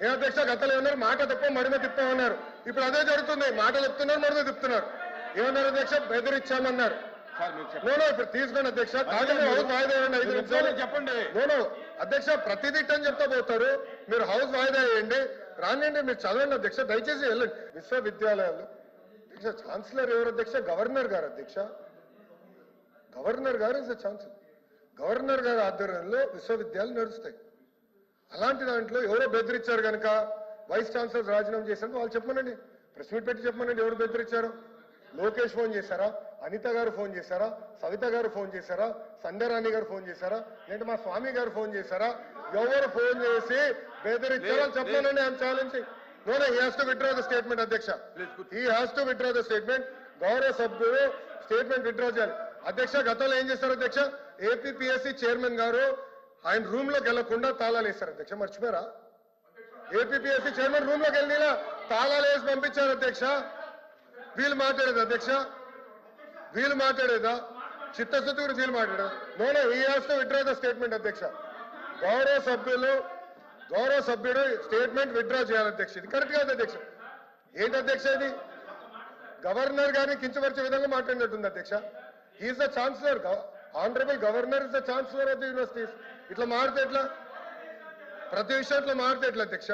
ఏ అధ్యక్ష గతంలో ఏమన్నారు మాట తప్ప మడిమ తిప్పామన్నారు. ఇప్పుడు అదే జరుగుతుంది. మాట చెప్తున్నారు, మడిమ తిప్పుతున్నారు. ఏమన్నారు అధ్యక్ష? బెదిరించామన్నారు. నోనో ఇప్పుడు తీసుకోండి అధ్యక్ష. హౌస్ వాయిదా వేయండి 5 నిమిషాలు చెప్పండి. నోనో అధ్యక్ష ప్రతిదిట్టని చెప్తా పోతారు. మీరు హౌస్ వాయిదా వేయండి, రానియండి, మీరు చదవండి అధ్యక్ష. దయచేసి వెళ్ళండి. విశ్వవిద్యాలయాలు అధ్యక్ష ఛాన్సలర్ ఎవరు అధ్యక్ష? గవర్నర్ గారు అధ్యక్ష. గవర్నర్ గారు ఇస్ ద ఛాన్సలర్. గవర్నర్ గారి ఆధ్వర్యంలో విశ్వవిద్యాలయాలు నడుస్తాయి. అలాంటి దాంట్లో ఎవరో బెదిరించారు కనుక వైస్ ఛాన్సలర్ రాజీనామా చేశారు. వాళ్ళు చెప్పమనండి, ప్రెస్ మీట్ పెట్టి చెప్పమనండి ఎవరు బెదిరించారు. లోకేష్ ఫోన్ చేశారా? అనిత గారు ఫోన్ చేశారా? సవిత గారు ఫోన్ చేశారా? సంధ్యారాణి గారు ఫోన్ చేశారా? లేదంటే మా స్వామి గారు ఫోన్ చేశారా? ఎవరు ఫోన్ చేసి బెదిరించారో చెప్పమనండి. I'm challenging. No he has to withdraw the statement అధ్యక్ష. He has to withdraw the statement. గౌరవ సభ్యుడు స్టేట్మెంట్ విత్డ్రా చేయాలి అధ్యక్ష. గతంలో ఏం చేశారు అధ్యక్ష? ఏపీపీఎస్సీ చైర్మన్ గారు ఆయన రూమ్ లోకి వెళ్లకుండా తాళాలు వేశారు అధ్యక్ష. మర్చిపోయారా? ఏపీపీఎస్సీ చైర్మన్ రూమ్ లోకి వెళ్ళినా తాళాలు వేసి పంపించారు అధ్యక్ష. వీళ్ళు మాట్లాడేదా అధ్యక్ష? వీళ్ళు మాట్లాడేదా? చిత్తశుద్ధి కూడా వీళ్ళు మాట్లాడేదా? No he has to withdraw the statement అధ్యక్ష. గౌరవ సభ్యుడు స్టేట్మెంట్ విత్డ్రా చేయాలి అధ్యక్ష. ఇది కరెక్ట్ కాదు అధ్యక్ష. ఏంటి అధ్యక్ష ఇది? గవర్నర్ గారిని కించపరిచే విధంగా మాట్లాడినట్టుంది అధ్యక్ష. He is the chancellor. Honourable governor is the chancellor of the universities. ఇట్లా మారితే ఎట్లా? ప్రతి విషయం ఇట్లా మారితే ఎట్లా అధ్యక్ష?